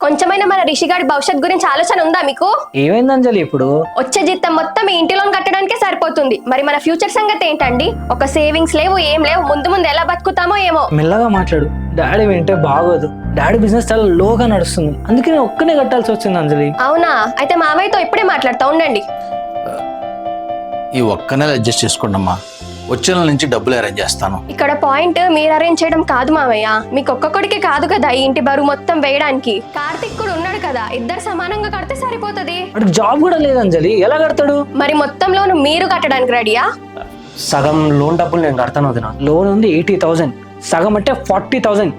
కొంచెమైనా మన రిషిగాడి భవిష్యత్ గురించి ఆలోచన ఉందా మీకు? ఏమైంది అంజలి ఇప్పుడు? వచ్చే జీతం మొత్తం ఈ ఇంటి లోన్ కట్టడానికే సరిపోతుంది. మరి మన ఫ్యూచర్ సంగతి ఏంటండి? ఒక సేవింగ్స్ లేవు, ఏం లేవు. ముందు ముందు ఎలా బతుకుతామో ఏమో. మెల్లగా మాట్లాడు, డాడీ వింటే బాగోదు. డాడీ బిజినెస్ చాలా లోగా నడుస్తుంది, అందుకే నేను ఒక్కనే కట్టాల్సి వచ్చింది అంజలి. అవునా? అయితే మామయ్యతో ఇప్పుడే మాట్లాడుతూ ఉండండి. ఈ ఒక్క నెల అడ్జస్ట్ చేసుకోండి అమ్మా, వచ్చే నెల నుంచి డబ్బులు అరేంజ్ చేస్తాను. ఇక్కడ పాయింట్ మీరు అరేంజ్ చేయడం కాదు మామయ్య, మీకు ఒక్కొక్కడికే కాదు కదా ఈ ఇంటి బరువు మొత్తం వేయడానికి. కార్తిక్ కూడా ఉన్నాడు కదా, ఇద్దరు సమానంగా కడితే సరిపోతది. వాడికి జాబ్ కూడా లేదు అంజలి, ఎలా కడతాడు? మరి మొత్తం లోన్ మీరు కట్టడానికి రెడీయా? సగం లోన్ డబ్బులు నేను కడతాను వదినా. లోన్ ఉంది 80,000, సగం అంటే 40,000.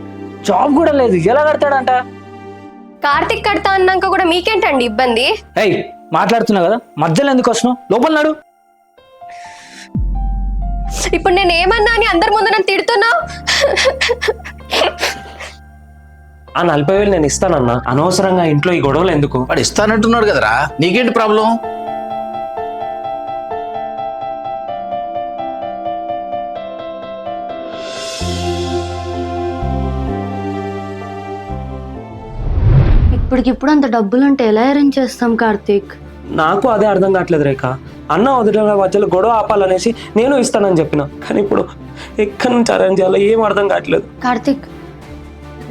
జాబ్ కూడా లేదు, ఎలా కడతాడంట? కార్తిక్ కడతా అన్నాక కూడా మీకేంటండి ఇబ్బంది? ఏయ్, మాట్లాడుతున్నా కదా, మధ్యలో ఎందుకు వస్తున్నావు? లోపల నాడు. ఇప్పుడు నేను ఏమన్నా అని అందరి ముందు నన్ను తిడుతున్నావు. ఆ 40,000 నేను ఇస్తానన్నా, అనవసరంగా ఇంట్లో ఈ గొడవలు ఎందుకు? వాడు ఇస్తానంటున్నాడు కదరా, నీకేంటి ప్రాబ్లం? ఇప్పటికిప్పుడు అంత డబ్బులుంటే ఎలా అరేంజ్ చేస్తాం కార్తీక్? నాకు అదే అర్థం కావట్లేదు రేఖ. అన్న వదిలిన మధ్యలో గొడవ ఆపాలనేసి నేను ఇస్తానని చెప్పిన, కానీ ఇప్పుడు ఎక్కడి నుంచి అరేంజ్ చేయాలో ఏం అర్థం కావట్లేదు. కార్తీక్,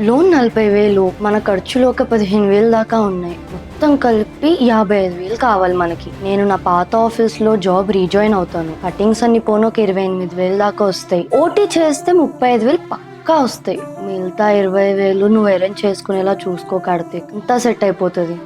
లోన్ 40,000, మన ఖర్చులు ఒక 15,000 దాకా ఉన్నాయి. మొత్తం కలిపి 55,000 కావాలి మనకి. నేను నా పాత ఆఫీస్లో జాబ్ రీజాయిన్ అవుతాను. కటింగ్స్ అన్ని పోను ఒక 28,000 దాకా వస్తాయి. ఓటీ చేస్తే 35,000 పక్కా వస్తాయి. మిగతా 20,000 నువ్వు అరేంజ్ చేసుకునేలా చూసుకో కార్తీక్, ఇంత సెట్ అయిపోతుంది.